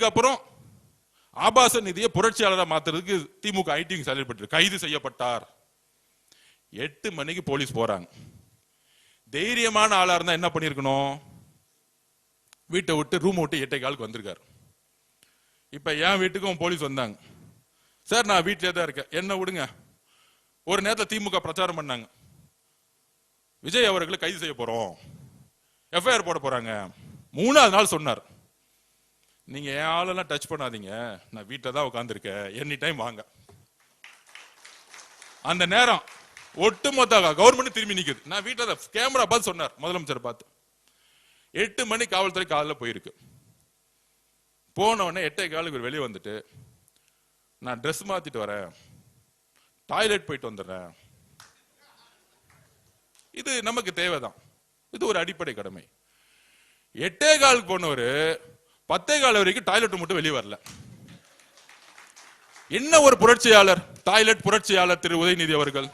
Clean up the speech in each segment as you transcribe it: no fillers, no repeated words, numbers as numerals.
அதுக்கப்புறம் ஆபாச நிதியை புரட்சியாளராக மாத்துறதுக்கு திமுக ஐடி செயல்பட்டு கைது செய்யப்பட்டார். 8 மணிக்கு போலீஸ் போறாங்க. தைரியமான ஆளா இருந்தா என்ன பண்ணிருக்கணும்? வீட்டை விட்டு ரூம் விட்டு 8:15 வந்திருக்காரு. இப்ப என் வீட்டுக்கும் போலீஸ் வந்தாங்க. சார் நான் வீட்டிலே தான் இருக்கேன், என்ன விடுங்க. ஒரு நேரத்தில் திமுக பிரச்சாரம் பண்ணாங்க, விஜய் அவர்களை கைது செய்ய போறோம், எஃப்ஐஆர் போட போறாங்க. 3வது நாள் சொன்னார், நீங்க என் ஆளெல்லாம் டச் பண்ணாதீங்க, நான் வீட்டில் தான் உட்காந்துருக்கேன், எனி டைம் வாங்க. அந்த நேரம் ஒட்டுமொத்த கவர்மெண்ட் திரும்பி நிக்குது. நான் வீட்டில் கேமரா பார்த்து சொன்னார், முதலமைச்சர் பார்த்து. 8 மணி காவல்துறை காலையில் போயிருக்கு. போன உடனே 8:15 வெளியே வந்துட்டு, நான் ட்ரெஸ் மாத்திட்டு வரேன், டாய்லெட் போயிட்டு வந்துடுறேன். இது நமக்கு தேவைதான், இது ஒரு அடிப்படை கடமை. 8:15 போனவர் 10:15 வரைக்கும் டாய்லெட் மட்டும் வெளியே வரல. என்ன ஒரு புரட்சியாளர், டாய்லெட் புரட்சியாளர் திரு உதயநிதி அவர்கள்.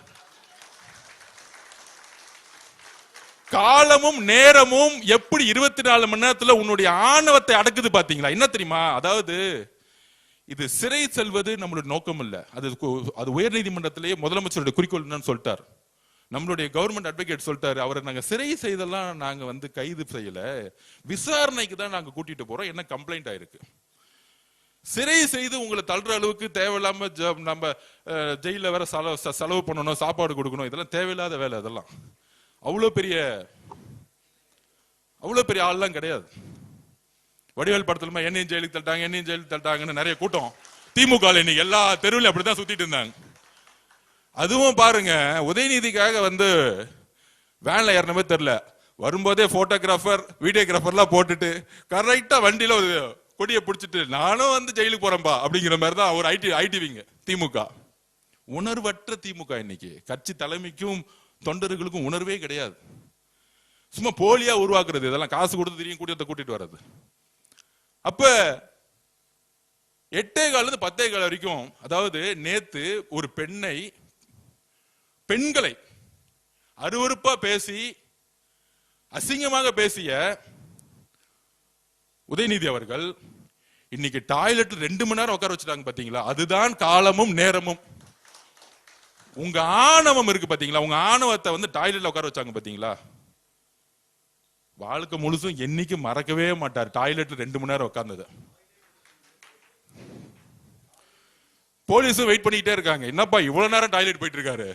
காலமும் நேரமும் எப்படி 24 மணி நேரத்தில் உன்னுடைய ஆணவத்தை அடக்குது பாத்தீங்களா? என்ன தெரியுமா? அதாவது இது சிறை செல்வது நம்மளுடைய நோக்கம் இல்ல, அது உயர் நீதிமன்றத்திலேயே முதலமைச்சருடைய குறிக்கோள் என்னன்னு சொல்லிட்டார். நம்மளுடைய கவர்மெண்ட் அட்வொகேட் சொல்லிட்டாரு, அவரை நாங்க சிறை செய்தெல்லாம் நாங்க கைது செய்யல, விசாரணைக்கு தான் நாங்க கூட்டிட்டு போறோம், என்ன கம்ப்ளைண்ட் ஆயிருக்கு. சிறை செய்து உங்களை தள்ளுற அளவுக்கு தேவையில்லாம நம்ம ஜெயில வேற செலவு பண்ணணும், சாப்பாடு கொடுக்கணும், இதெல்லாம் தேவையில்லாத வேலை. அதெல்லாம் அவ்வளவு பெரிய ஆள்லாம் கிடையாது. வடிவேல் படத்துல என்னையும் ஜெயிலுக்கு தள்ளிட்டாங்க, என்னையும் ஜெயிலுக்கு தள்ளிட்டாங்கன்னு நிறைய கூட்டம் திமுக இன்னைக்கு எல்லா தெருவிலும் அப்படித்தான் சுத்திட்டு இருந்தாங்க. அதுவும் பாருங்க, உதயநிதிக்காக வேன்ல ஏறனவே தெரியல, வரும்போதே போட்டோகிராஃபர் வீடியோகிராஃபர்லாம் போட்டுட்டு கரெக்டா வண்டியில கொடியை பிடிச்சிட்டு நானும் ஜெயிலுக்கு போறேன்பா அப்படிங்கிற மாதிரி தான் ஒரு ஐடிவிங்க திமுக. உணர்வற்ற திமுக இன்னைக்கு. கட்சி தலைமைக்கும் தொண்டர்களுக்கும் உணர்வே கிடையாது. சும்மா போலியா உருவாக்குறது, இதெல்லாம் காசு கொடுத்து தெரியும் கூட்டிட்டு வர்றது. அப்ப 8:15 10:15 வரைக்கும், அதாவது நேத்து ஒரு பெண்களை அருவருப்பா பேசி அசிங்கமாக பேசிய உதயநிதி அவர்கள் இன்னைக்கு டாய்லெட் 2 மணி நேரம் உட்கார வச்சுட்டாங்க பாத்தீங்களா? அதுதான் காலமும் நேரமும். உங்க ஆணவம் இருக்கு பாத்தீங்களா? உங்க ஆணவத்தை டாய்லெட்ல உட்கார வச்சாங்க பாத்தீங்களா? வாழ்க்கை முழுசும் என்னைக்கு மறக்கவே மாட்டார் டாய்லெட்ல 2 மணி நேரம் உட்கார்ந்தது. போலீஸும் வெயிட் பண்ணிட்டே இருக்காங்க, என்னப்பா இவ்வளவு நேரம் டாய்லெட் போயிட்டு இருக்காரு.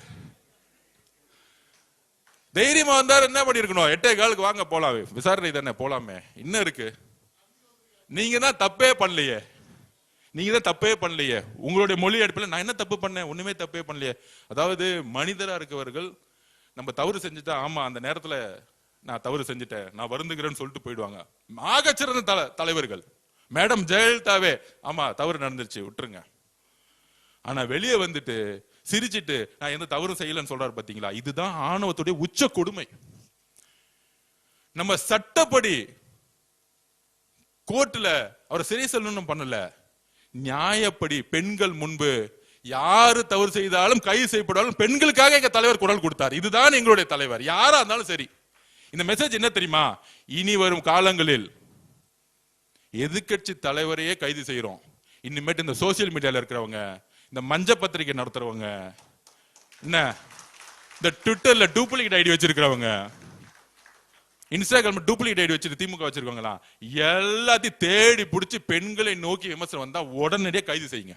தைரியமா வந்தாரு, என்ன பண்ணிருக்கணும்? 8:15 வாங்க போலாம், விசாரணை தானே போலாமே, இன்னும் இருக்கு. நீங்க தான் தப்பே பண்ணலையே, உங்களுடைய மொழி அடிப்பில் நான் என்ன தப்பு பண்ணேன்? ஒண்ணுமே தப்பே பண்ணலையே. அதாவது மனிதரா இருக்கவர்கள் நம்ம தவறு செஞ்சுட்டா, ஆமா அந்த நேரத்துல நான் தவறு செஞ்சுட்டேன், நான் வருந்துகிறேன்னு சொல்லிட்டு போயிடுவாங்க. ஆகச்சிறந்த தலைவர்கள் மேடம் ஜெயலலிதாவே, ஆமா தவறு நடந்துருச்சு விட்டுருங்க. ஆனா வெளியே சிரிச்சிட்டு நான் எந்த தவறும் செய்யலன்னு சொல்றாரு பாத்தீங்களா? இதுதான் ஆணவத்துடைய உச்ச கொடுமை. நம்ம சட்டப்படி கோர்ட்ல அவர் சிறை செல்லணும் பண்ணல, நியாயப்படி பெண்கள் முன்பு யாரு தவறு செய்தாலும் கைது செய்யப்படாலும் பெண்களுக்காக எங்க தலைவர் குரல் கொடுத்தார். இதுதான் எங்களுடைய தலைவர், யாரா இருந்தாலும் சரி. இந்த மெசேஜ் என்ன தெரியுமா? இனி வரும் காலங்களில் எதிர்க்கட்சி தலைவரையே கைது செய்யறோம். இனிமேட்டு இந்த சோசியல் மீடியால இருக்கிறவங்க, இந்த மஞ்ச பத்திரிகை நடத்துறவங்க, என்ன இந்த ட்விட்டர்ல டூப்ளிகேட் ஐடி வச்சிருக்கிறவங்க, இன்ஸ்டாகிராம் டூப்ளிகேட் ஐடி வச்சிருக்க திமுக வச்சிருக்காங்களா, எல்லாத்தையும் தேடி பிடிச்சி பெண்களை நோக்கி விமர்சனம் வந்தா உடனடியாக கைது செய்யுங்க.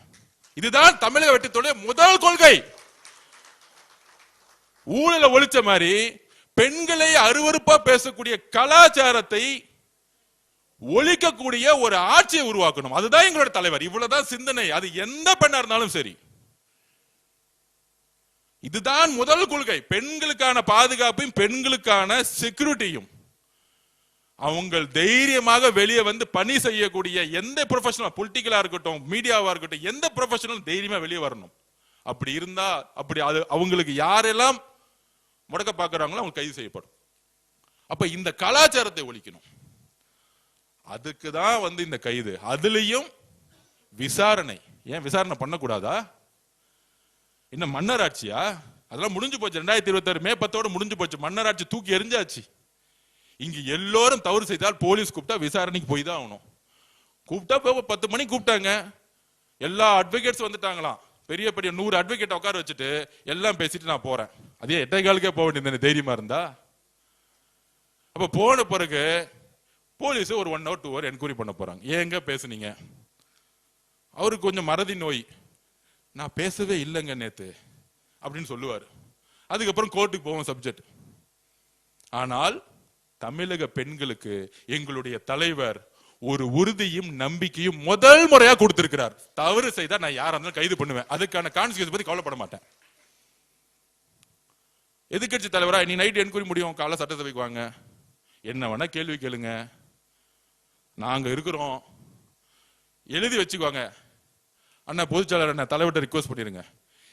இதுதான் தமிழக வெற்றித்துடைய முதல் கொள்கை. ஊழல ஒழிச்ச மாதிரி பெண்களை அருவருப்பா பேசக்கூடிய கலாச்சாரத்தை ஒழிக்கக்கூடிய ஒரு ஆட்சியை உருவாக்கணும். அதுதான் எங்களோட தலைவர். இவ்வளவுதான் சிந்தனை. அது எந்த பெண்ணா இருந்தாலும் சரி, இதுதான் முதல் கொள்கை. பெண்களுக்கான பாதுகாப்பையும் பெண்களுக்கான செக்யூரிட்டியும், அவங்க தைரியமாக வெளியே பணி செய்யக்கூடிய எந்த ப்ரொஃபஷனல், பொலிட்டிக்கலா இருக்கட்டும் மீடியாவா இருக்கட்டும், எந்த ப்ரொஃபஷனல் தைரியமா வெளியே வரணும். அப்படி இருந்தா அது அவங்களுக்கு யாரெல்லாம் முடக்க பார்க்கறாங்களோ அவங்க கைது செய்யப்படும். அப்ப இந்த கலாச்சாரத்தை ஒழிக்கணும். அதுக்குதான் இந்த கைது. அதுலயும் விசாரணை. ஏன் விசாரணை பண்ணக்கூடாதா? என்ன மன்னராட்சியா? அதெல்லாம் முடிஞ்சு போச்சு. 2026 மே 10 முடிஞ்சு போச்சு. மன்னராட்சி தூக்கி எரிஞ்சாச்சு. இங்க எல்லோரும் தவறு செய்தால் போலீஸ் கூப்பிட்டா விசாரணைக்கு போய் தான் ஆகணும். கூப்பிட்டா 10 மணிக்கு கூப்பிட்டாங்க, எல்லா அட்வொகேட்ஸ் வந்துட்டாங்களாம். பெரிய பெரிய 100 அட்வொகேட் உட்கார வச்சுட்டு எல்லாம் பேசிட்டு நான் போறேன். அதே 8:15 போக வேண்டியது தைரியமா இருந்தா. அப்ப போன பிறகு போலீஸ் ஒரு 1 hour 2 hour என்கொயரி பண்ண போறாங்க. ஏங்க பேசுனீங்க? அவருக்கு கொஞ்சம் மறதி நோய், நான் பேசவே இல்லைங்க நேத்து அப்படின்னு சொல்லுவாரு. அதுக்கப்புறம் கோர்ட்டுக்கு போவோம் சப்ஜெக்ட். ஆனால் தமிழக பெண்களுக்கு எங்களுடைய தலைவர் ஒரு உறுதியும் நம்பிக்கையும் முதல் முறையா கொடுத்திருக்கிறார். தவறு செய்தா நான் யாரா இருந்தாலும் கைது பண்ணுவேன், அதுக்கான கான்சிக்வன்ஸ் பத்தி கவலைப்பட மாட்டேன். எதிர்க்கட்சி தலைவரா நீ நைட் என்கொயரி முடியும், காலை சட்டசபைக்கு வாங்க, என்ன வேணா கேள்வி கேளுங்க, நாங்க இருக்கிறோம், எழுதி வச்சுக்குவாங்க. அண்ணா பொதுச்செயலாளர் அண்ணா தலைவர்கிட்ட ரிக்வஸ்ட் பண்ணிருங்க,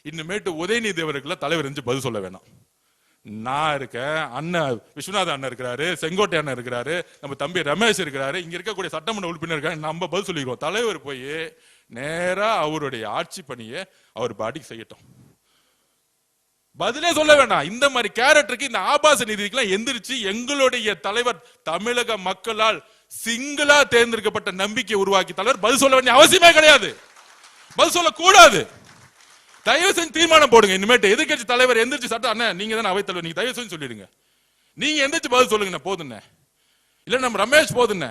இனிமேட்டு உதயநிதி அவர்களுக்கு தலைவர் இருந்து பதில் சொல்ல வேணாம். நான் இருக்கேன், அண்ணன் விஸ்வநாத அண்ணன் இருக்கிறாரு, செங்கோட்டை அண்ணன் இருக்கிறாரு, நம்ம தம்பி ரமேஷ் இருக்கிறாரு, இங்க இருக்கக்கூடிய சட்டமன்ற உறுப்பினர் இருக்காங்க, நம்ம பதில் சொல்லிக்கிறோம். தலைவர் போய் நேரா அவருடைய ஆட்சி பணியை அவர் பாட்டிக்கு செய்யட்டும், பதிலே சொல்ல வேண்டாம். இந்த மாதிரி கேரக்டருக்கு, இந்த ஆபாச நீதிக்கெல்லாம் எந்திரிச்சு எங்களுடைய தலைவர் தமிழக மக்களால் சிங்கிளா தேர்ந்தெடுக்கப்பட்ட நம்பிக்கை உருவாக்கி தலைவர் பதில் சொல்ல வேண்டிய அவசியமே கிடையாது, பதில் சொல்ல கூடாது. தயவு செஞ்சு தீர்மானம் போடுங்க, இனிமேட்டு எதிர்க்கட்சி தலைவர் எந்திரிச்சு சட்டம், அண்ணன் நீங்க தானே அவைத்தலைவர், நீங்க தயவு செஞ்சு சொல்லிடுங்க, நீங்க எந்திரிச்சு பதில் சொல்லுங்க போதுன்னு, இல்ல நம்ம ரமேஷ் போதுன்னு,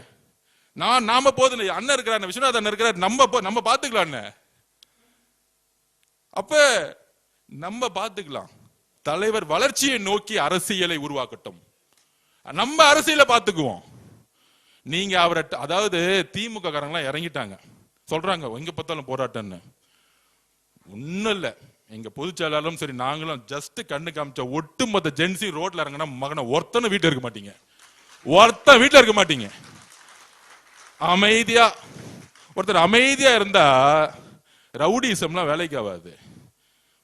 நாம போதுன்னு, அண்ணன் இருக்கிறார், விஸ்வநாதன் அண்ணன் இருக்கிறார், நம்ம பாத்துக்கலாம், அப்ப நம்ம பாத்துக்கலாம். தலைவர் வளர்ச்சியை நோக்கி அரசியலை உருவாக்கட்டும், நம்ம அரசியலை பாத்துக்குவோம். நீங்க அவரை, அதாவது திமுக காரங்க இறங்கிட்டாங்க, சொல்றாங்க எங்க பார்த்தாலும் போராட்டம்னு. ஒன்னும் இல்ல, எங்க பொதுச் செயலாளரும் சரி நாங்களும் ஜஸ்ட் கண்ணு காமிச்ச ஒட்டுமொத்த ஜென்சி ரோட்ல இறங்கினா மகனை ஒருத்தன வீட்டுல இருக்க மாட்டீங்க, ஒருத்தன் வீட்டுல இருக்க மாட்டீங்க. அமைதியா ஒருத்தர் அமைதியா இருந்தா ரவுடிசம்லாம் வேலைக்கு ஆகாது,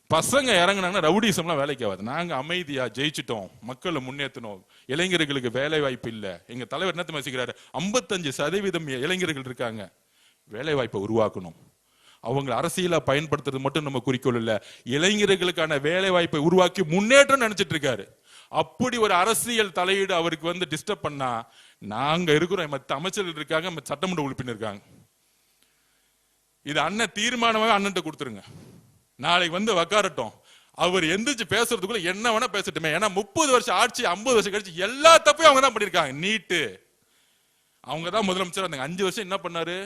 பசங்க இறங்கினாங்கன்னா ரவுடிசம்லாம் வேலைக்கு ஆகாது. நாங்க அமைதியா ஜெயிச்சிட்டோம், மக்களை முன்னேற்றணும், இளைஞர்களுக்கு வேலை வாய்ப்பு இல்ல. எங்க தலைவர் என்ன பேசிக்கிறாரு, 55% இளைஞர்கள் இருக்காங்க, வேலை வாய்ப்பை உருவாக்கணும், அவங்க அரசியலா பயன்படுத்துறது மட்டும் நம்ம குறிக்கோள் இல்ல, இளைஞர்களுக்கான வேலை வாய்ப்பை உருவாக்கி முன்னேற்றம் நினைச்சிட்டு இருக்காரு. அப்படி ஒரு அரசியல் தலையீடு அவருக்கு வந்து டிஸ்டர்ப் பண்ணா, நாங்க இருக்கிறோம், மற்ற அமைச்சர்கள் இருக்காங்க, சட்டமன்ற உறுப்பினர் இருக்காங்க, இது அண்ணன் தீர்மானமாக அண்ணன் கொடுத்துருங்க, நாளைக்கு வந்து உக்காரட்டும், அவர் எந்திரிச்சு பேசுறதுக்குள்ள என்ன வேணா பேசட்டுமே. ஏன்னா 30 வருஷம் ஆட்சி, 50 வருஷம் கழிச்சு எல்லா தப்பையும் அவங்க தான் பண்ணிருக்காங்க. நீட்டு அவங்க தான் முதலமைச்சர் இருந்தாங்க, 5 வருஷம் என்ன பண்ணாரு?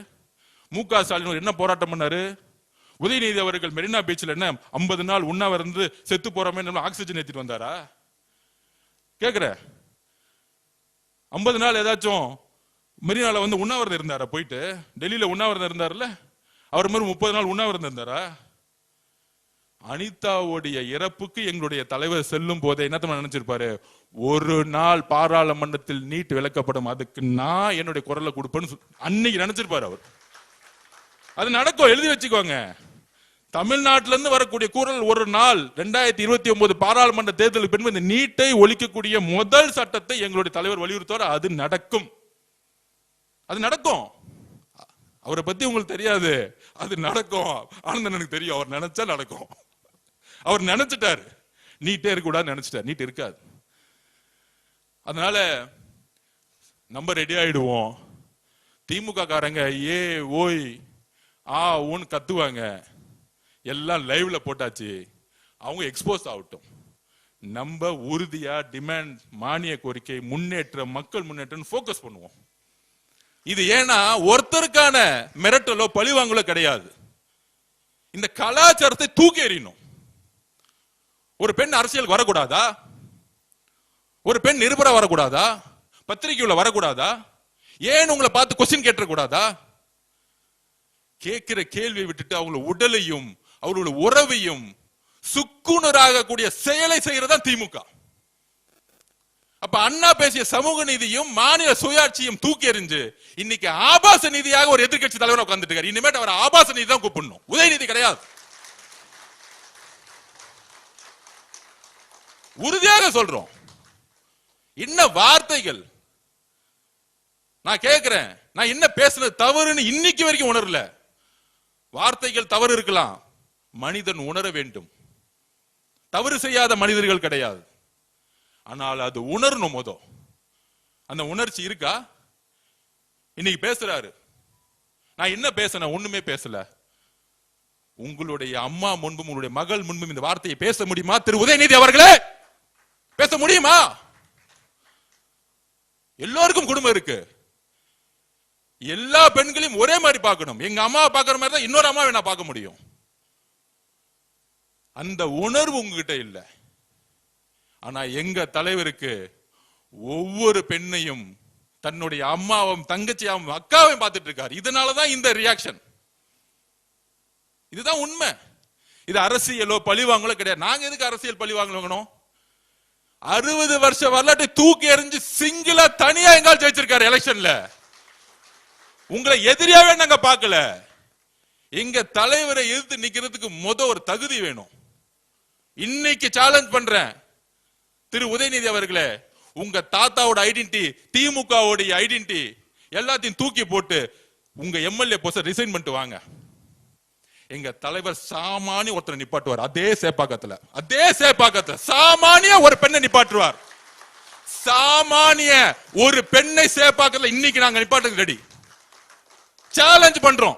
மு.க. ஸ்டாலின் என்ன போராட்டம் பண்ணாரு? உதயநிதி அவர்கள் மெரினா பீச்சில் என்ன 50 நாள் உண்ணாவிரதம் இருந்து செத்து போறமே ஆக்சிஜன் ஏத்திட்டு வந்தாரா? கேக்குற 50 நாள் ஏதாச்சும் மெரினால வந்து உண்ணாவிரதம் இருந்தாரா? போயிட்டு டெல்லியில உண்ணாவிரதம் இருந்தாருல்ல, அவர் மாதிரி 30 நாள் உண்ணாவிரதம் இருந்தாரா? அனிதாவுடைய இறப்புக்கு எங்களுடைய தலைவர் செல்லும் போதே என்ன நினைச்சிருப்பாரு, ஒரு நாள் பாராளுமன்றத்தில் நீட் விளக்கப்படும், அதுக்கு நான் என்னுடைய குரலை கொடுப்பேன்னு அன்னைக்கு நினைச்சிருப்பாரு அவர். அது நடக்கும், எழுதி வச்சுக்கோங்க. தமிழ்நாட்டில இருந்து வரக்கூடிய குரல் ஒரு நாள் 2029 பாராளுமன்ற தேர்தலுக்கு பின்பு இந்த நீட்டை ஒழிக்கக்கூடிய முதல் சட்டத்தை எங்களுடைய தலைவர் வலியுறுத்துவார். அது நடக்கும், அது நடக்கும். அவரை பத்தி உங்களுக்கு தெரியாது, அது நடக்கும். ஆனந்தனுக்கு தெரியும், அவர் நினைச்சா நடக்கும். அவர் நினைச்சிட்டாரு, நீட்டே இருக்க கூடாது நினைச்சிட்டாரு, நீட் இருக்காது. அதனால நம்ம ரெடி ஆயிடுவோம். திமுக காரங்க ஏ ஓய் ஊன்னு கத்துவாங்க, எல்லாம் லைவ்ல போட்டாச்சு, அவங்க எக்ஸ்போஸ் ஆகட்டும். நம்ம உறுதியா டிமாண்ட், மானிய கோரிக்கை, முன்னேற்றம், மக்கள் முன்னேற்றம் போக்கஸ் பண்ணுவோம். இது ஏன்னா ஒருத்தருக்கான மிரட்டலோ பழிவாங்கலோ கிடையாது, இந்த கலாச்சாரத்தை தூக்கி எறியணும். ஒரு பெண் அரசியலுக்கு வரக்கூடாதா? ஒரு பெண் நிருபரா வரக்கூடாதா? பத்திரிகையுள்ள வரக்கூடாதா? ஏன் உங்களை பார்த்து கொஸ்டின் கேட்ட கூடாதா? கேட்கிற கேள்வியை விட்டுட்டு அவங்கள உடலையும் அவங்களோட உறவையும் சுக்குனராக கூடிய செயலை செய்யறதா திமுக. அப்ப அண்ணா பேசிய சமூக நீதியும் மாநில சுயாட்சியும் தூக்கி எறிஞ்சு இன்னைக்கு ஆபாச நீதியாக ஒரு எதிர்கட்சி தலைவர் உட்கார்ந்துட்டு இருக்காரு. இனிமேட்டு அவர் ஆபாச நீதி தான் கூப்பிடணும், உதயநிதி கிடையாது. உறுதியாக சொல்றோம். என்ன வார்த்தைகள்! நான் கேட்கிறேன், நான் என்ன பேசுனது தவறுன்னு இன்னைக்கு வரைக்கும் உணரல. வார்த்தைகள் தவறு இருக்கலாம், மனிதன் உணர வேண்டும். தவறு செய்யாத மனிதர்கள் கிடையாது, ஆனால் அது உணரணும். அந்த உணர்ச்சி இருக்கா? இன்னைக்கு பேசுறாரு, நான் என்ன பேசினேன்? ஒண்ணுமே பேசல. உங்களுடைய அம்மா முன்பும் உங்களுடைய மகள் முன்பும் இந்த வார்த்தையை பேச முடியுமா திரு உதயநிதி அவர்களே? பேச முடியுமா? எல்லோருக்கும் குடும்பம் இருக்கு. எல்லா பெண்களையும் ஒரே மாதிரி பார்க்கணும். எங்க அம்மா பார்க்கிற மாதிரி தான் இன்னொரு அம்மாவை நான் பார்க்க முடியும். அந்த உணர்வு உங்ககிட்ட இல்ல. ஆனா எங்க தலைவருக்கு ஒவ்வொரு பெண்ணையும் தன்னுடைய அம்மாவும் தங்கச்சியாவும் அக்காவையும் பார்த்துட்டு இருக்காரு. இதனாலதான் இந்த ரியாக்ஷன். இதுதான் உண்மை. இது அரசியலோ பழிவாங்களோ கிடையாது. நாங்க எதுக்கு அரசியல் பழி வாங்கணும்? 60 வருஷ வரலாற்றை தூக்கி எறிஞ்சு சிங்கிளா தனியா எங்கால் ஜெயிச்சிருக்காரு எலெக்ஷன்ல. உங்களை எதிரியாவே நாங்க பார்க்கல. எங்க தலைவரை எதிர்த்து நிக்கிறதுக்கு ஒரு தகுதி வேணும். இன்னைக்கு சேலஞ்ச் பண்றேன் திரு உதயநிதி அவர்களே, உங்க தாத்தாவோட ஐடென்டிட்டி, திமுகவோட ஐடென்டிட்டி எல்லாத்தையும் தூக்கி போட்டு உங்க எம்எல்ஏ போஸ்ட் ரிசைன் பண்ணிட்டு வாங்க. எங்க தலைவர் சாமானிய ஒருத்தரை நிப்பாட்டுவார். அதே சேப்பாக்கத்துல சாமானிய ஒரு பெண்ணை நிப்பாட்டுவார். சாமானிய ஒரு பெண்ணை சேப்பாக்கத்துல இன்னைக்கு நாங்க நிப்பாட்டுக்கு ரெடி. சேலஞ்ச் பண்றோம்.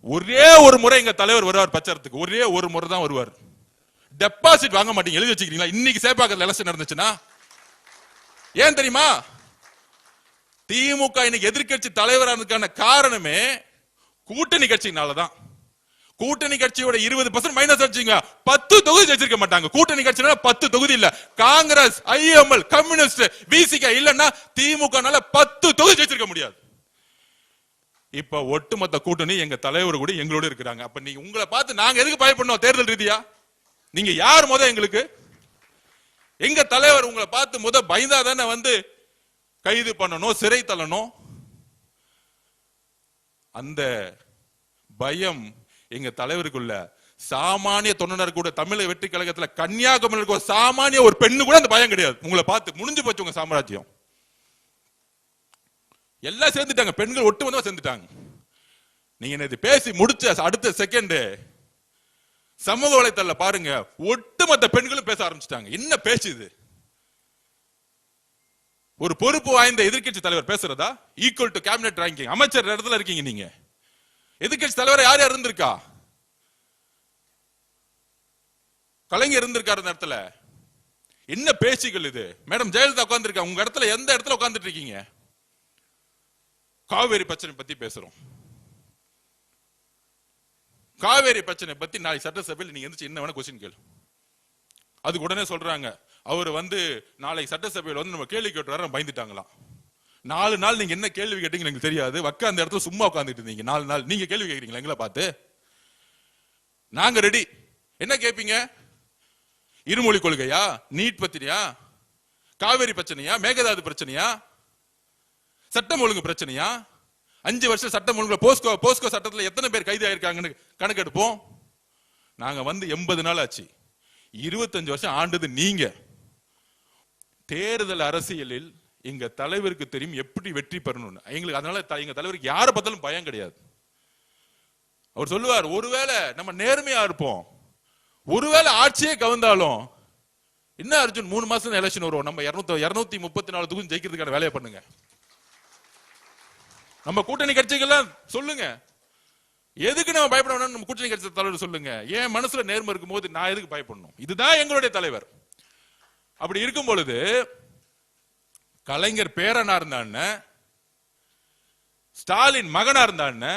ஒரே ஒரு முறை எங்க தலைவர் வருவார் பிரச்சாரத்துக்கு. ஒரே ஒரு முறை தான் வருவார். டெபாசிட் வாங்க மாட்டீங்க. எழுதி வச்சுக்கிறீங்களா? இன்னைக்கு சேப்பாக்கத்துல எலெக்ஷன் நடந்துச்சுன்னா ஏன் தெரியுமா? திமுக இன்னைக்கு எதிர்க்கட்சி தலைவரானதுக்கான காரணமே கூட்டணி கட்சினாலதான். கூட்டணி கட்சியோட 20% மைனஸ் வச்சுங்க 10 தொகுதி ஜெயிச்சிருக்க மாட்டாங்க. கூட்டணி கட்சினால 10 தொகுதி இல்ல. காங்கிரஸ், ஐஎம்எல், கம்யூனிஸ்ட், விசிக இல்லன்னா திமுகனால 10 தொகுதி ஜெயிச்சிருக்க முடியாது. இப்ப ஒட்டுமொத்த கூட்டணி எங்க தலைவர் கூட எங்களோட இருக்கிறாங்க. அப்ப நீங்க உங்களை பார்த்து நாங்க எதுக்கு பயப்படணும்? தேர்தல் ரீதியா நீங்க யார் எங்களுக்கு? எங்க தலைவர் உங்களை பார்த்து பயந்தா தானே வந்து கைது பண்ணணும், சிறை தள்ளணும். அந்த பயம் எங்க தலைவருக்குள்ள. சாமானிய தொண்டனர் கூட தமிழக வெற்றி கழகத்துல கன்னியாகுமரி சாமானிய ஒரு பெண்ணு கூட அந்த பயம் கிடையாது. உங்களை பார்த்து முடிஞ்சு போச்சு உங்க சாம்ராஜ்யம். எல்லாம் சேர்ந்துட்டாங்க. பெண்கள் ஒட்டுமொத்தமா சேர்ந்துட்டாங்க. நீங்க இது பேசி முடிச்ச அடுத்த செகண்ட் சமூக வலைத்தள பாருங்க, ஒட்டுமொத்த பெண்களும் பேச ஆரம்பிச்சிட்டாங்க. என்ன பேசுது? ஒரு பொறுப்பு வாய்ந்த எதிர்கட்சி தலைவர் பேசுறதா? Equal to cabinet ranking. அமைச்சர் இடத்துல இருக்கீங்க நீங்க. எதிர்கட்சி தலைவர் யார் யார் இருந்திருக்கா? கலைஞர் இருந்திருக்காரு இந்த இடத்துல. என்ன பேச்சுகள் இது? மேடம் ஜெயலலிதா உட்கார்ந்துருக்கா. உங்க இடத்துல எந்த இடத்துல உட்கார்ந்துட்டு இருக்கீங்க? காவேரி பிரச்சனை பத்தி பேசுறோம். காவேரி பிரச்சனை பத்தி நாளைக்கு சட்டசபையில் நீங்க எந்திரிச்சு என்ன வேணா கொஸ்டின் கேளு. அதுக்கு உடனே சொல்றாங்க அவர் வந்து நாளைக்கு சட்டசபையில் வந்து நம்ம கேள்வி கேட்டு பயந்துட்டாங்களாம். 4 நாள் நீங்க என்ன கேள்வி கேட்டீங்க எனக்கு தெரியாது. அந்த இடத்துல சும்மா உட்காந்துட்டு இருந்தீங்க. 4 நாள் நீங்க கேள்வி கேட்கறீங்களா எங்களை பார்த்து? நாங்க ரெடி. என்ன கேட்பீங்க? இருமொழி கொள்கையா? நீட் பத்திரியா? காவேரி பிரச்சனையா? மேகதாது பிரச்சனையா? சட்டம் ஒழுங்கு பிரச்சனையா? 5 வருஷம் சட்டம் ஒழுங்கு போஸ்கோ சட்டத்துல எத்தனை பேர் கைது ஆயிருக்காங்கன்னு கணக்கெடுப்போம். நாங்க வந்து 80 நாள் ஆச்சு. 25 வருஷம் ஆண்டது நீங்க. தேர்தல் அரசியலில் எங்க தலைவருக்கு தெரியும் எப்படி வெற்றி பெறணும்னு. எங்களுக்கு அதனால எங்க தலைவருக்கு யாரை பார்த்தாலும் பயம் கிடையாது. அவர் சொல்லுவார், ஒருவேளை நம்ம நேர்மையா இருப்போம், ஒருவேளை ஆட்சியே கவர்ந்தாலும் என்ன அர்ஜுன் 3 மாசம் எலெக்ஷன் வரும், நம்ம 234 தொகுதி ஜெயிக்கிறதுக்கான வேலையை பண்ணுங்க. நம்ம கூட்டணி கட்சிகள் சொல்லுங்க, எதுக்கு நம்ம பயப்பட வேணும்? நம்ம கூட்டணி கட்சி தலைவர் சொல்லுங்க. என் மனசுல நேர்மை இருக்கும் போது நான் எதுக்கு பயப்படணும்? இதுதான் எங்களுடைய தலைவர். அப்படி இருக்கும் பொழுது கலைஞர் பேரனா இருந்தான்னு, ஸ்டாலின் மகனா இருந்தான்னு,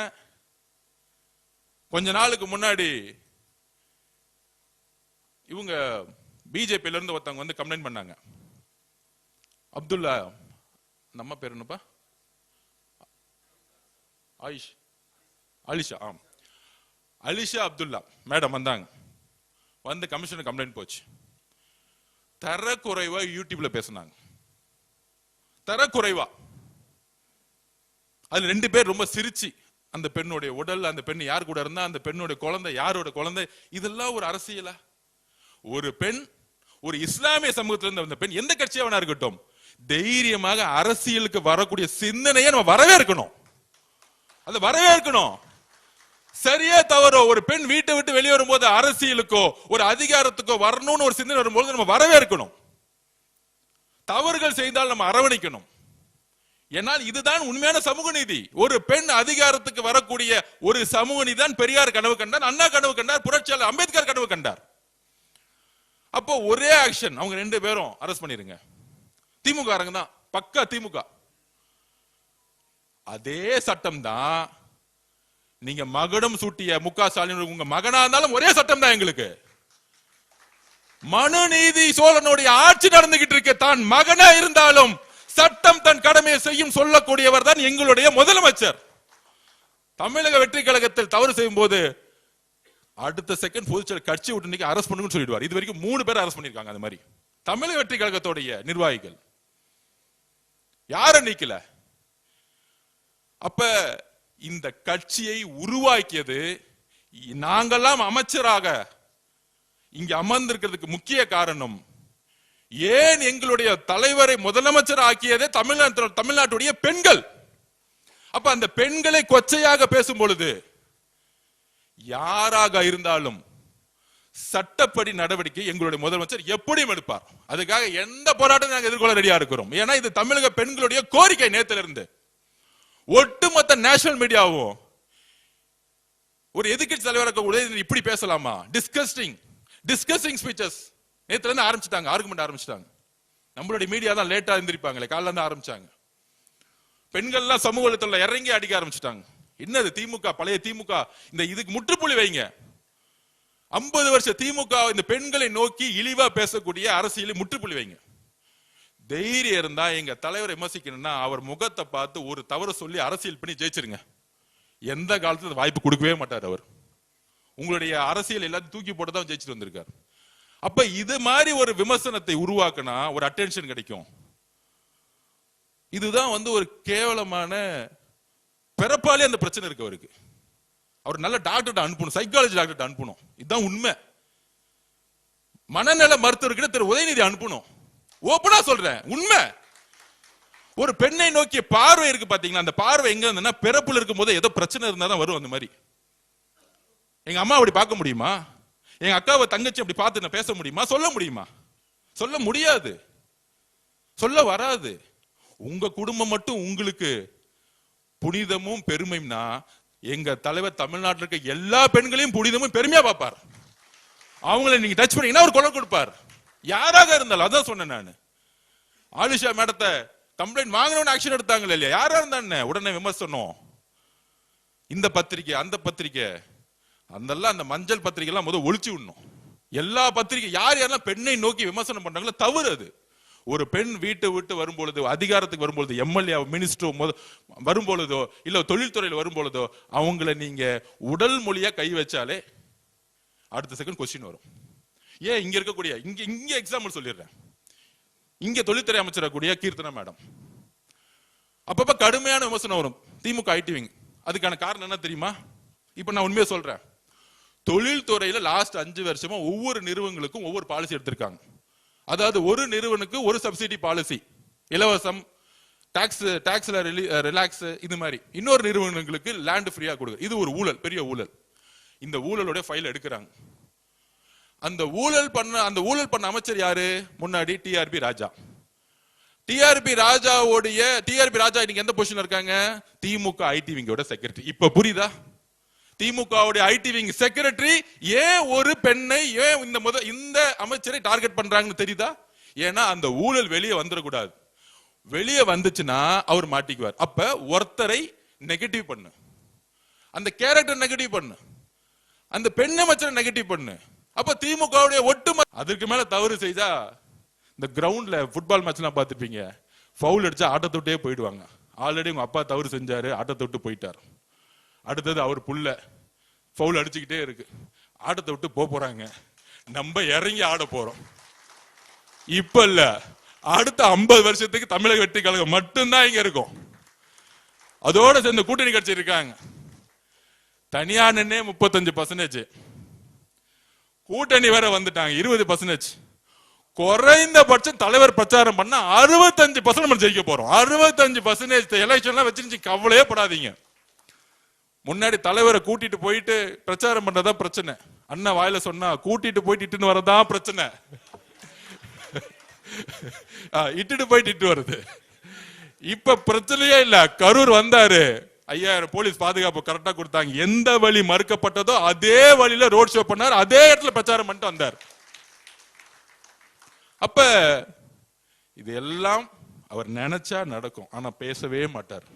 கொஞ்ச நாளுக்கு முன்னாடி இவங்க பிஜேபியில இருந்து ஒருத்தவங்க வந்து கம்ப்ளைண்ட் பண்ணாங்க. அப்துல்லா, நம்ம பேர் என்னப்பா? அலிஷா அப்துல்லா மேடம் வந்தாங்க. வந்து கமிஷனர் கம்ப்ளைண்ட் போச்சு. தரக்குறைவா யூடியூப்ல பேசினாங்க. தரக்குறைவா. அதுல 2 பேர் ரொம்ப சிரிச்சு அந்த பெண்ணுடைய உடல், அந்த பெண் யார் கூட இருந்தா, அந்த பெண்ணுடைய குழந்தை யாரோட குழந்தை, இதெல்லாம் ஒரு அரசியலா? ஒரு பெண், ஒரு இஸ்லாமிய சமூகத்தில் இருந்த அந்த பெண், எந்த கட்சியா இருக்கட்டும், தைரியமாக அரசியலுக்கு வரக்கூடிய சிந்தனையை நம்ம வரவேற்கணும். அது வரவேற்கணும். சரியா தவறோ, ஒரு பெண் வீட்டை விட்டு வெளியே வரும்போது அரசியலுக்கோ ஒரு அதிகாரத்துக்கோ வரணும்னு ஒரு சிந்தனை வரும்போது நம்ம வரவேற்கணும். தவறுகள் செய்தால் நம்ம அரவணைக்கணும். என்னால் இதுதான் உண்மையான சமூக நீதி. ஒரு பெண் அதிகாரத்துக்கு வரக்கூடிய ஒரு சமூக நீதி தான் பெரியார் கனவு கண்டார், அண்ணா கனவு கண்டார், புரட்சியாளர் அம்பேத்கர் கனவு கண்டார். அப்போ ஒரே ஆக்ஷன், அவங்க 2 பேரும் அரெஸ்ட் பண்ணிருங்க. திமுக தான், பக்கா திமுக. அதே சட்டம் தான் நீங்க மகுடம் சூட்டிய முக ஸ்டாலின் உங்க மகனா இருந்தாலும் ஒரே சட்டம் தான் எங்களுக்கு. மனுநீதி சோழனுடைய ஆட்சி நடந்துகிட்டு இருக்க, தான் மகனா இருந்தாலும் சட்டம் தன் கடமையை செய்யும் சொல்லக்கூடியவர் தான் எங்களுடைய முதலமைச்சர். தமிழக வெற்றி கழகத்தில் தவறு செய்யும் போது அடுத்த செகண்ட் பொதுச்செயலர் கட்சி விட்டு அரெஸ்ட் பண்ணுன்னு சொல்லிடுவார். இது வரைக்கும் 3 பேர் அரெஸ்ட் பண்ணிருக்காங்க. அந்த மாதிரி தமிழக வெற்றி கழகத்துடைய நிர்வாகிகள் யார நீக்கல. அப்ப இந்த கட்சியை உருவாக்கியது, நாங்கெல்லாம் அமைச்சராக இங்க அமர்ந்திருக்கிறதுக்கு முக்கிய காரணம், ஏன் எங்களுடைய தலைவரை முதலமைச்சர் ஆக்கியதே தமிழ்நாட்டுடைய பெண்கள். அப்ப அந்த பெண்களை கொச்சையாக பேசும் பொழுது யாராக இருந்தாலும் சட்டப்படி நடவடிக்கை எங்களுடைய முதலமைச்சர் எப்படியும் எடுப்பார். அதுக்காக எந்த போராட்டம் நாங்கள் எதிர்கொள்ள ரெடியா இருக்கிறோம். ஏன்னா இது தமிழக பெண்களுடைய கோரிக்கை. நேத்துல இருந்து ஒட்டுமொத்த நேஷனல் மீடியாவும் ஒரு எதிர்க்கட்சி தலைவராக இப்படி பேசலாமா? டிஸ்கஸ்டிங் ஸ்பீச்சஸ் நேத்துல இருந்து ஆரம்பிச்சிட்டாங்க, ஆர்குமெண்ட் ஆரம்பிச்சிட்டாங்க. நம்மளுடைய மீடியா தான் லேட்டா இருந்திருப்பாங்களே, காலைல இருந்து ஆரம்பிச்சாங்க. பெண்கள்லாம் சமூக வலைத்தளத்துல இறங்கி அடிக்க ஆரம்பிச்சிட்டாங்க. என்னது திமுக, பழைய திமுக, இந்த இதுக்கு முற்றுப்புள்ளி வைங்க. 50 வருஷ திமுக இந்த பெண்களை நோக்கி இழிவா பேசக்கூடிய அரசியலை முற்றுப்புள்ளி வைங்க. தைரியம் இருந்தா எங்க தலைவரை விமர்சிக்கணும்னா அவர் முகத்தை பார்த்து ஒரு தவறு சொல்லி அரசியல் பண்ணி ஜெயிச்சிருங்க. எந்த காலத்துல வாய்ப்பு கொடுக்கவே மாட்டார் அவர். உங்களுடைய அரசியல் எல்லாத்தையும் தூக்கி போட்டு தான் ஜெயிச்சுட்டு வந்திருக்காரு. அப்ப இது மாதிரி ஒரு விமர்சனத்தை உருவாக்குனா ஒரு அட்டென்ஷன் கிடைக்கும். இதுதான் ஒரு கேவலமான பிறப்பாலே அந்த பிரச்சனை இருக்கு அவருக்கு. அவர் நல்ல டாக்டர் அனுப்பணும், சைக்காலஜி டாக்டர் அனுப்பணும். இதுதான் உண்மை. மனநல மருத்துவர்கிட்ட திரு உதயநிதி அனுப்பணும். ஓப்பனா சொல்றேன், உண்மை. ஒரு பெண்ணை நோக்கிய பார்வை இருக்கு பாத்தீங்களா, அந்த பார்வை எங்க இருந்ததுன்னா பிறப்புல இருக்கும் போது ஏதோ பிரச்சனை இருந்தா தான் வரும். அந்த மாதிரி எங்க அம்மா அப்படி பார்க்க முடியுமா? எங்க அக்காவை தங்கச்சி அப்படி பார்த்து நான் பேச முடியுமா? சொல்ல முடியுமா? சொல்ல முடியாது, சொல்ல வராது. உங்க குடும்பம் மட்டும் உங்களுக்கு புனிதமும் பெருமைனா எங்க தலைவர் தமிழ்நாட்டில் இருக்க எல்லா பெண்களையும் புனிதமும் பெருமையா பார்ப்பார். அவங்களை நீங்க டச் பண்ணீங்கன்னா ஒரு குரல் கொடுப்பார், யாராக இருந்தாலும். அதான் சொன்னேன் நான். ஆலிஷா மேடத்தை கம்ப்ளைண்ட் வாங்கினவன ஆக்ஷன் எடுத்தாங்க இல்லையா? யாரா இருந்தானே உடனே விமர்சனம். இந்த பத்திரிக்கை அந்த பத்திரிக்கை அந்த மஞ்சள் பத்திரிகை எல்லாம் முதல் ஒழிச்சு விடணும். எல்லா பத்திரிகை யாரெல்லாம் பெண்ணை நோக்கி விமர்சனம் பண்றாங்களோ தவறு அது. ஒரு பெண் வீட்டை விட்டு வரும்பொழுது, அதிகாரத்துக்கு வரும்பொழுது, எம்எல்ஏ மினிஸ்டர் வரும்பொழுதோ இல்ல தொழில்துறையில் வரும்பொழுதோ அவங்களை நீங்க உடல் மொழியா கை வச்சாலே அடுத்த செகண்ட் கொஸ்டின் வரும். ஏன் இங்க இருக்கக்கூடிய இங்க எக்ஸாம்பிள் சொல்லிடுறேன். இங்க தொழில்துறை அமைச்சர் கூடிய கீர்த்தனா மேடம் அப்பப்ப கடுமையான விமர்சனம் வரும் திமுக ஐடி விங். அதுக்கான காரணம் என்ன தெரியுமா? இப்ப நான் உண்மையா சொல்றேன். தொழில்துறையில லாஸ்ட் 5 வருஷமா ஒவ்வொரு நிறுவனங்களுக்கும் ஒவ்வொரு பாலிசி எடுத்திருக்காங்க. அதாவது ஒரு நிறுவனுக்கு ஒரு சப்சிடி பாலிசி, இலவசம், டாக்ஸ்ல ரிலாக்ஸ், இது மாதிரி. இன்னொரு நிறுவனங்களுக்கு லேண்ட் ஃப்ரீயா கொடுக்குது. இது ஒரு ஊழல், பெரிய ஊழல். இந்த ஊழலோட ஃபைல் எடுக்கிறாங்க. அந்த ஊழல் பண்ண அமைச்சர் யாரு? முன்னாடி டிஆர்பி ராஜா. டிஆர்பி ராஜா இன்னைக்கு எந்த பொசிஷன்ல இருக்காங்க? திமுக ஐடி விங்கோட செக்ரட்டரி. இப்ப புரியுதா? திமுக ஐடி விங் செக்ரட்டரி ஏன் ஒரு பெண்ணை, ஏன் இந்த அமைச்சரை டார்கெட் பண்றாங்கன்னு தெரியுதா? ஏன்னா அந்த ஊழல் வெளியே வந்துடக்கூடாது. வெளியே வந்துச்சுன்னா அவர் மாட்டிக்குவார். அப்ப ஒருத்தரை நெகட்டிவ் பண்ணு, அந்த கேரக்டர் நெகட்டிவ் பண்ணு, அந்த பெண் அமைச்சரை நெகட்டிவ் பண்ணு. அப்ப திமுக ஒட்டுமொத்த அதுக்கு மேல தவறு செய்தா இந்த கிரவுண்ட்ல ஃபுட்பால் மேட்ச் எல்லாம் பார்த்துப்பீங்க, ஃபவுல் அடிச்சா ஆட்டத்தை விட்டே போயிடுவாங்க. ஆல்ரெடி உங்க அப்பா தவறு செஞ்சாரு, ஆட்டத்தை விட்டு போயிட்டார். அடுத்தது அவர் புள்ள ஃபவுல் அடிச்சுக்கிட்டே இருக்கு, ஆட்டத்தை விட்டு போறாங்க. நம்ம இறங்கி ஆட போறோம். இப்ப இல்ல, அடுத்த 50 வருஷத்துக்கு தமிழக வெற்றி கழகம் மட்டும்தான் இங்க இருக்கும். அதோட சேர்ந்த கூட்டணி கட்சி இருக்காங்க. தனியா நின்னே 35%, கூட்டணி வேற வந்துட்டாங்க 20%. குறைந்தபட்சம் தலைவர் பிரச்சாரம் பண்ண 65% ஜெயிக்க போறோம். 65% எலெக்ஷன்லாம் வச்சிருந்துச்சு, கவலையே படாதீங்க. முன்னாடி தலைவரை கூட்டிட்டு போயிட்டு பிரச்சாரம் பண்றதா பிரச்சனை. அண்ணன் வாயில சொன்னா கூட்டிட்டு போயிட்டு இட்டுன்னு வரதான் பிரச்சனை. இட்டுட்டு போயிட்டு இட்டு வருது. இப்ப பிரச்சனையே இல்ல. கரூர் வந்தாரு, 5000 போலீஸ் பாதுகாப்பு கரெக்டா கொடுத்தாங்க. எந்த வழி மறுக்கப்பட்டதோ அதே வழியில ரோட் ஷோ பண்ணார், அதே இடத்துல பிரச்சாரம் பண்ணிட்டு வந்தார். அப்ப இதெல்லாம் அவர் நினைச்சா நடக்கும், ஆனா பேசவே மாட்டார்.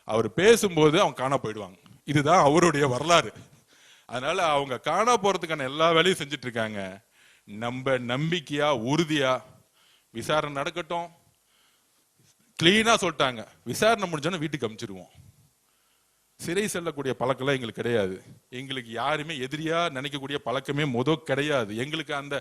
அவர் பேசும்போது அவங்க காணா போயிடுவாங்க. இதுதான் அவருடைய வரலாறு. அதனால அவங்க காணா போறதுக்கான எல்லா வேலையும் செஞ்சுட்டு இருக்காங்க. நம்ம நம்பிக்கையா உறுதியா விசாரணை நடக்கட்டும். கிளீனா சொல்லிட்டாங்க, விசாரணை முடிஞ்சோன்னா வீட்டுக்கு அனுப்பிச்சிருவோம். சிறை செல்லக்கூடிய பழக்கம் எங்களுக்கு கிடையாது. எங்களுக்கு யாருமே எதிரியா நினைக்கக்கூடிய பழக்கமே கிடையாது. எங்களுக்கு அந்த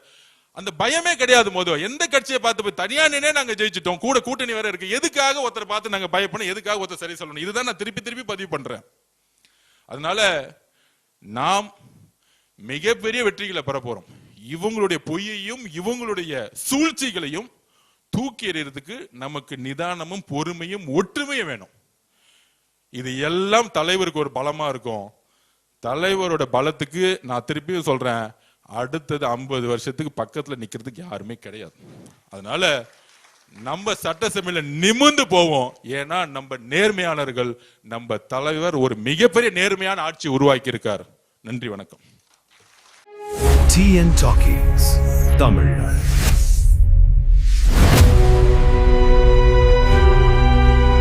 அந்த பயமே கிடையாது. எந்த கட்சியை பார்த்து போய் தனியா நின்னே நாங்க ஜெயிச்சிட்டோம், கூட கூட்டணி வேற இருக்கு, எதுக்காக ஒருத்தரை பார்த்து நாங்க பயப்படணும், எதுக்காக ஒருத்தர் சரி சொல்லணும்? இதுதான் நான் திருப்பி திருப்பி பதிவு பண்றேன். அதனால நாம் மிகப்பெரிய வெற்றிகளை பெற போறோம். இவங்களுடைய பொய்யையும் இவங்களுடைய சூழ்ச்சிகளையும் தூக்கி எறியறதுக்கு நமக்கு நிதானமும் பொறுமையும் ஒற்றுமையும் வேணும். இது எல்லாம் தலைவருக்கு ஒரு பலமா இருக்கும். தலைவரோட பலத்துக்கு நான் திருப்பியும் சொல்றேன், அடுத்தது 50 வருஷத்துக்கு பக்கத்துல நிக்கிறதுக்கு யாருமே கிடையாது. அதனால நம்ம சட்டசபையில நிமிர்ந்து போவோம். ஏன்னா நம்ம நேர்மையாளர்கள், நம்ம தலைவர் ஒரு மிகப்பெரிய நேர்மையான ஆட்சி உருவாக்கி இருக்கார். நன்றி, வணக்கம். TN Talkies, Tamil.